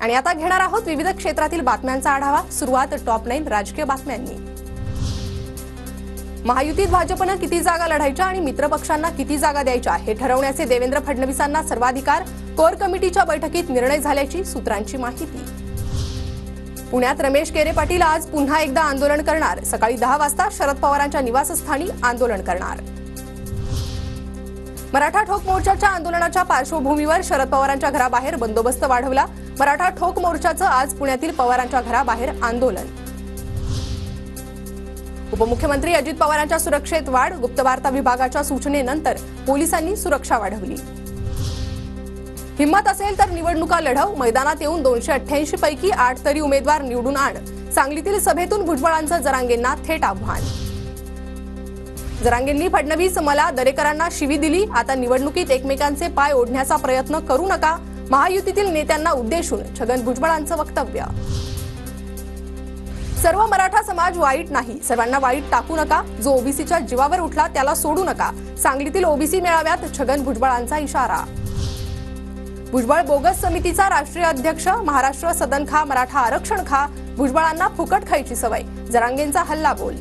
आणि आता घेणार आहोत विविध क्षेत्रातील बातम्यांचा आढावा। सुरुवात टॉप 9 राजकीय बातम्यांनी। महायुतीत भाजपने किती जागा लढायच्या आणि मित्रपक्षांना किती जागा द्यायच्या हे ठरवण्याचे देवेंद्र फडणवीसांना सर्वाधिकार। कोर कमिटीच्या बैठकीत निर्णय झाल्याची सूत्रांची माहिती। पुण्यात रमेश केरे पाटील आज पुन्हा एकदा आंदोलन करणार। सकाळी 10 वाजता शरद पवारांच्या निवासस्थानी आंदोलन करणार। मराठा ठोक मोर्चाच्या आंदोलनाच्या पार्श्वभूमीवर शरद पवारांच्या घराबाहेर बंदोबस्त वाढवला। मराठा ठोक मोर्चाचं आज पुण्यातील पवारांच्या घराबाहेर आंदोलन। उपमुख्यमंत्री अजित पवारांच्या सुरक्षेत वाढ। गुप्तवार्ता विभागाच्या सूचनेनंतर पोलिसांनी सुरक्षा वाढवली। हिम्मत असेल तर निवडणुका लढव। मैदानात येऊन 288 पैकी 8 तरी उमेदवार निवडून आण। सांगलीतील सभेतून भुजबळांचं जरांगेंना थेट आव्हान। जरांगेंनी फडणवीस मला दरेकरांना शिवी दिली, आता निवडणुकीत एकमेकांचे पाय ओढण्याचा प्रयत्न करू नका। महायुतीतील नेत्यांना उद्देशून छगन भुजबळांचं वक्तव्य। सर्व मराठा समाज वाईट नाही, सर्वांना वाईट टाकू नका। जो ओबीसीच्या जीवावर उठला त्याला सोडू नका। सांगलीतील ओबीसी मेळाव्यात छगन भुजबळांचा इशारा। भुजबळ बोगस समितीचा राष्ट्रीय अध्यक्ष। महाराष्ट्र सदन खा, मराठा आरक्षण खा। भुजबळांना फुकट खायची सवय। जरांगेंचा हल्ला बोल।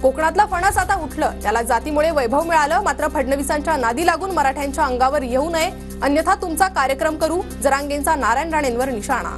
कोकणातला फणस आता उठलं, त्याला जातीमुळे वैभव मिळालं। मात्र फडणवीसांच्या नादी लागून मराठ्यांच्या अंगावर येऊ नये, अन्यथा तुमचा कार्यक्रम करू। जरांगेंचा नारायण राणेंवर निशाणा।